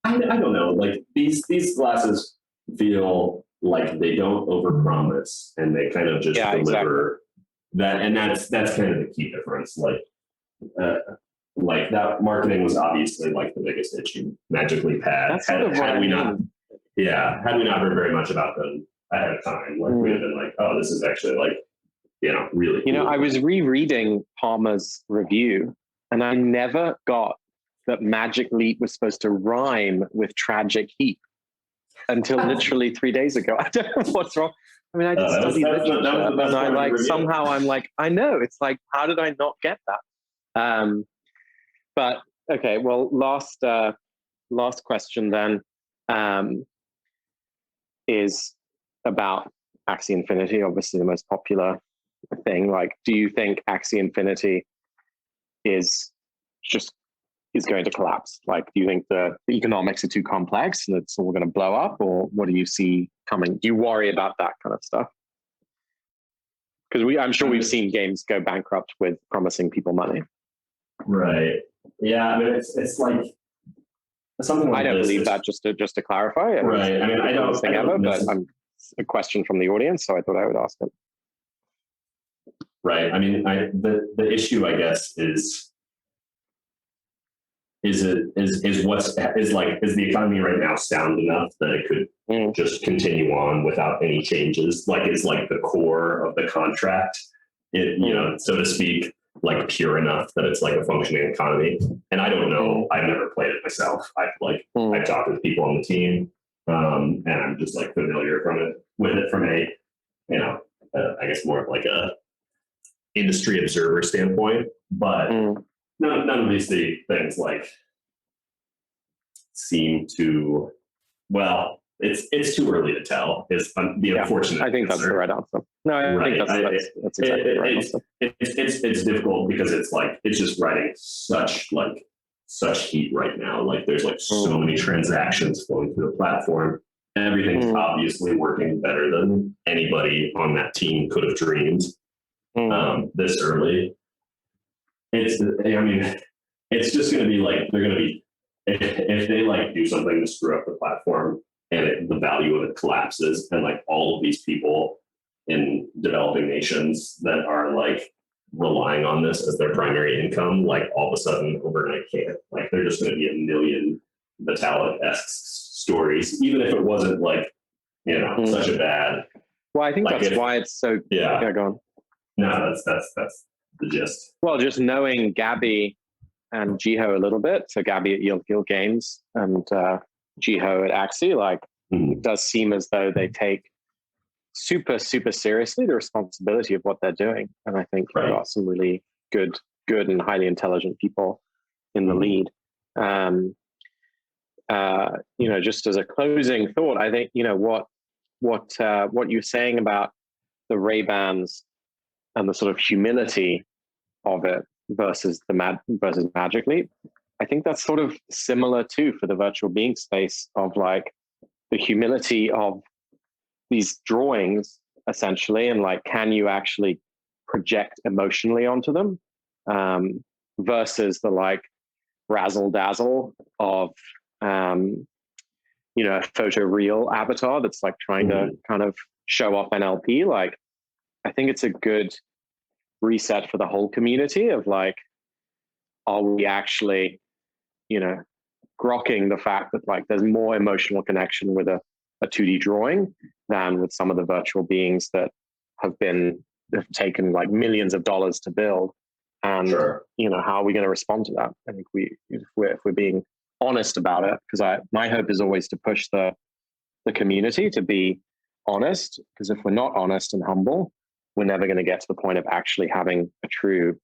I don't know. Like these glasses feel like they don't overpromise, and they kind of just deliver that. And that's kind of the key difference. Like like that marketing was obviously like the biggest issue. Magically Pad. That's sort of what had we not, mean. had we not heard very much about them ahead of time, like we'd have been like, oh, this is actually like, really You know, cool. I was rereading Palmer's review, and I never got that Magic Leap was supposed to rhyme with Tragic Heap until literally 3 days ago. I don't know what's wrong. I mean, I just studied literature, and I like somehow I'm like, I know. It's like, how did I not get that? But okay, well, last question then is about Axie Infinity, obviously the most popular thing. Like, do you think Axie Infinity is going to collapse? Like, do you think the economics are too complex and it's all going to blow up, or what do you see coming? Do you worry about that kind of stuff? Because I'm sure we've seen games go bankrupt with promising people money. Right. Yeah. I mean, it's like something like I don't this, believe that. Just to clarify, right? I mean, I don't think ever, but I'm a question from the audience, so I thought I would ask it. Right. I mean, the issue, I guess, is the economy right now sound enough that it could just continue on without any changes? Like, is like the core of the contract, so to speak, like pure enough that it's like a functioning economy? And I don't know. I've never played it myself. I've talked with people on the team, and I'm just like familiar with it from a, I guess more of like a industry observer standpoint. But none of these things like seem to, well, it's too early to tell is the unfortunate I think answer. That's the right answer. No, I think that's exactly the right answer. It's difficult because it's like, it's just riding such heat right now. Like there's like so many transactions flowing through the platform. Everything's obviously working better than anybody on that team could have dreamed this early. It's just going to be like, they're going to be, if they like do something to screw up the platform and the value of it collapses, and like all of these people in developing nations that are like relying on this as their primary income, like all of a sudden overnight can't, like they're just going to be a million Vitalik-esque stories, even if it wasn't like, such a bad. Well, I think that's why it's so, go on. No, that's the gist. Well, just knowing Gabby and Jiho a little bit, so Gabby at Yield Guild Games and Jiho at Axie, like it does seem as though they take super, super seriously the responsibility of what they're doing. And I think there are some really good and highly intelligent people in the lead. Just as a closing thought, I think, what you're saying about the Ray-Bans and the sort of humility of it versus Magic Leap, I think that's sort of similar too for the virtual being space, of like the humility of these drawings essentially, and like, can you actually project emotionally onto them, versus the like razzle dazzle of a photo real avatar that's like trying to kind of show off NLP. Like, I think it's a good reset for the whole community of like, are we actually, grokking the fact that like there's more emotional connection with a 2D drawing than with some of the virtual beings that have taken like millions of dollars to build. And how are we going to respond to that? I think if we're being honest about it, because my hope is always to push the community to be honest, because if we're not honest and humble, we're never going to get to the point of actually having a true,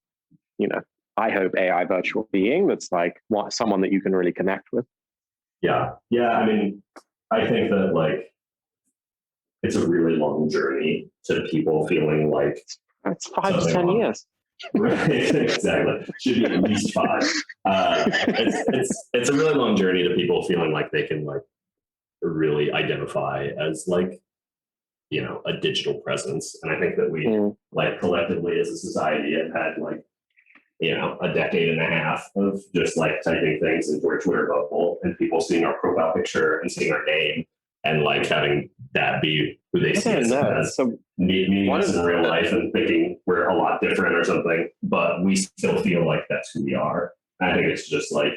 I hope, AI virtual being that's like someone that you can really connect with. Yeah. I mean, I think that like it's a really long journey to people feeling like it's 5 to 10 years. Right, exactly. Should be at least 5. It's a really long journey to people feeling like they can like really identify as like, a digital presence. And I think that we like collectively as a society have had like, a decade and a half of just like typing things into our Twitter bubble and people seeing our profile picture and seeing our name and like having that be who they see us as. So meeting us in real life and thinking we're a lot different or something, but we still feel like that's who we are. I think it's just like,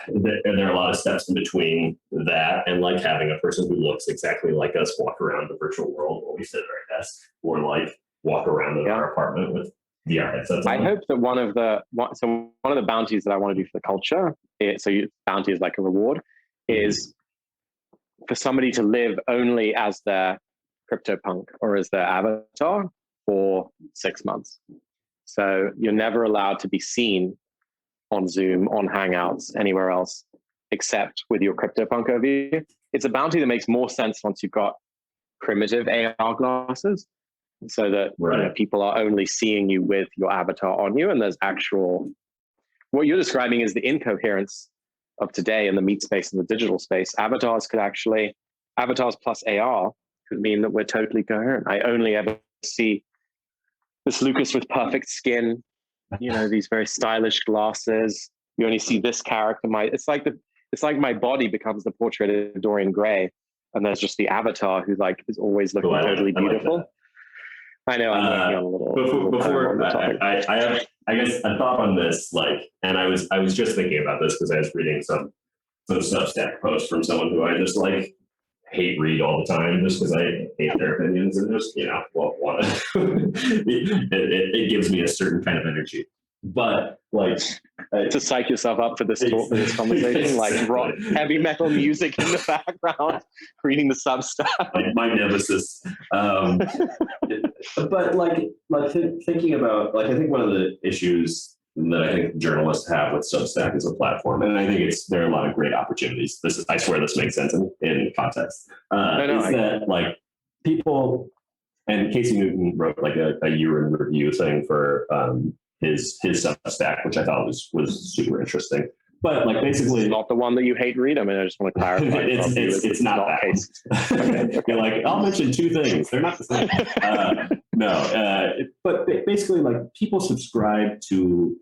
and there are a lot of steps in between that and like having a person who looks exactly like us walk around the virtual world while we sit at our desk, or like walk around in our apartment with VR headsets on. I hope that one of the bounties that I want to do for the culture, bounty is like a reward, is for somebody to live only as their CryptoPunk or as their avatar for 6 months. So you're never allowed to be seen on Zoom, on Hangouts, anywhere else, except with your CryptoPunk overview. It's a bounty that makes more sense once you've got primitive AR glasses, so that people are only seeing you with your avatar on you, and there's actual, what you're describing is the incoherence of today in the meat space and the digital space. Avatars plus AR could mean that we're totally coherent. I only ever see this Lucas with perfect skin, these very stylish glasses. You only see this character. It's like my body becomes the portrait of Dorian Gray, and there's just the avatar who like is always looking totally beautiful. I know I'm working on a little. Before I guess a thought on this, like, and I was just thinking about this because I was reading some Substack posts from someone who I just like hate read all the time just because I hate their opinions and just want to. It gives me a certain kind of energy. But like to psych yourself up for this talk, for this conversation, like rock, heavy metal music in the background, reading the Substack. My nemesis. But thinking about, like, I think one of the issues that I think journalists have with Substack as a platform, and I think there are a lot of great opportunities. I swear this makes sense in context. That like people, and Casey Newton wrote like a year in review thing for his Substack, which I thought was super interesting. But like basically, it's not the one that you hate read. I mean, I just want to clarify. It's not that case. Okay. You're like, I'll mention 2 things. They're not the same. But basically, like, people subscribe to,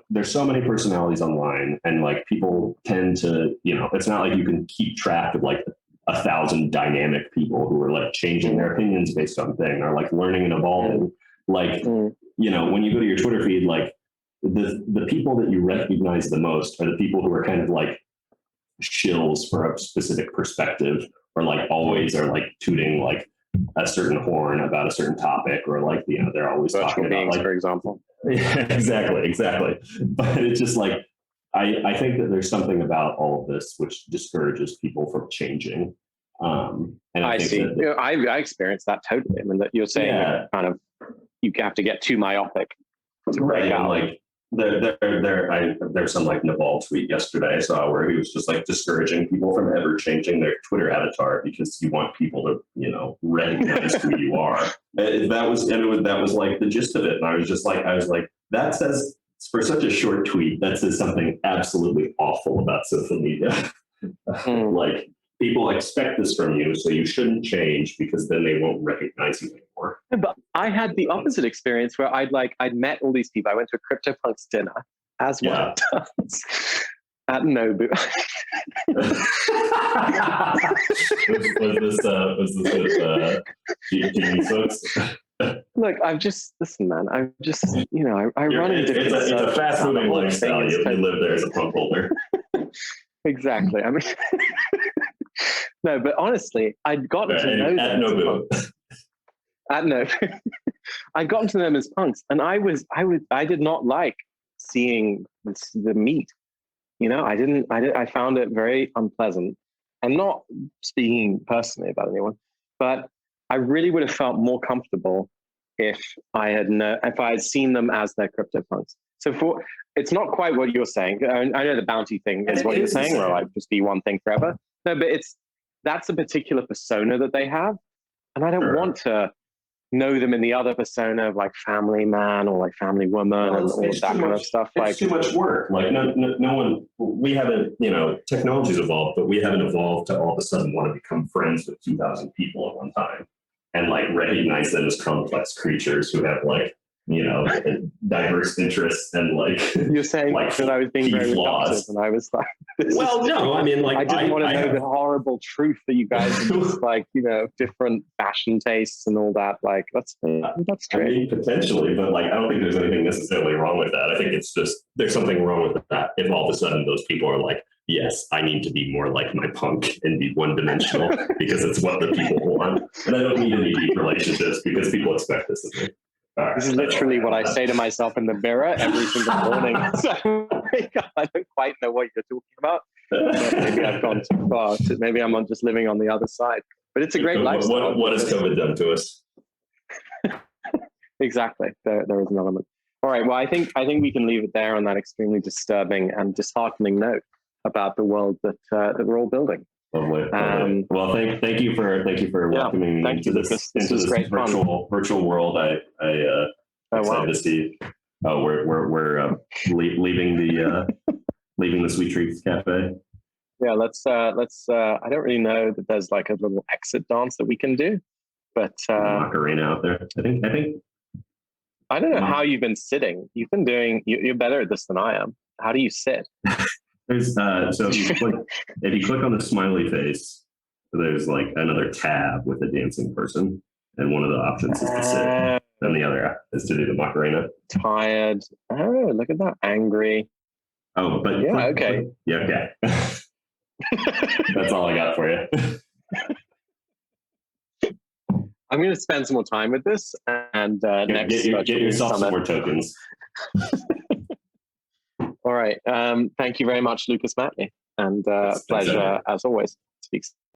there's so many personalities online, and like people tend to, it's not like you can keep track of like 1,000 dynamic people who are like changing their opinions based on thing, or like learning and evolving. Like, when you go to your Twitter feed, like the people that you recognize the most are the people who are kind of like shills for a specific perspective, or like always are like tooting like a certain horn about a certain topic, or like, they're always talking about, like, for example. Yeah, exactly. But it's just like, I think that there's something about all of this which discourages people from changing. And I see. I experienced that totally. I mean, that you're saying that kind of, you have to get too myopic to break out. Like there's some like Naval tweet yesterday I saw where he was just like discouraging people from ever changing their Twitter avatar because you want people to recognize who you are. That was like the gist of it. And I was like, that says, for such a short tweet, that says something absolutely awful about social media. Like, people expect this from you, so you shouldn't change, because then they won't recognize you anymore. But I had the opposite experience where I'd met all these people. I went to a CryptoPunks dinner, as one does, at Nobu. was this with Chinese folks? Look, listen, man. I run into different. It's a fast-moving lifestyle. You live there as a punk holder. Exactly. I mean, no, but honestly, I'd gotten to know them at Nobu. At Nobu, I'd gotten to them as punks, and I did not like seeing the meat. I found it very unpleasant, and not speaking personally about anyone, but I really would have felt more comfortable if I had seen them as their CryptoPunks. So it's not quite what you're saying. I know the bounty thing is what you're saying, where I'd just be one thing forever. No, but that's a particular persona that they have, and I don't want to know them in the other persona of like family man or like family woman and all of that kind of stuff. It's too much work. Like no one. We haven't. Technology's evolved, but we haven't evolved to all of a sudden want to become friends with 2,000 people at one time and like recognize them as complex creatures who have like diverse interests and like You're saying like that I was being very reductive, and I was like, well, no, I mean, like I didn't want to know have, the horrible truth that you guys are just like, different fashion tastes and all that. Like, that's I mean, potentially, but like, I don't think there's anything necessarily wrong with that. I think it's just there's something wrong with that if all of a sudden those people are like, yes, I need to be more like my punk and be one-dimensional because it's what the people want, and I don't need any deep relationships because people expect this of me. Right, this is literally what I say to myself in the mirror every single morning. So I don't quite know what you're talking about. Maybe I've gone too far. Maybe I'm just living on the other side. But it's a great lifestyle. What has COVID done to us? Exactly. There is an element. All right. Well, I think we can leave it there on that extremely disturbing and disheartening note about the world that we're all building. Lovely. Well, thank you for welcoming me into this virtual world. I excited to see. Oh, we're leaving the Sweet Treats Cafe. Yeah, let's. I don't really know that there's like a little exit dance that we can do, but Macarena out there. I think. I don't know how you've been sitting. You've been doing. You're better at this than I am. How do you sit? There's so if you click on the smiley face, there's like another tab with a dancing person, and one of the options is to sit, and the other is to do the Macarena. Tired. Oh, look at that. Angry. Oh, but yeah, okay. Yeah. That's all I got for you. I'm going to spend some more time with this, and get yourself some more tokens. All right. Thank you very much, Lucas Matney, and pleasure as always. Speak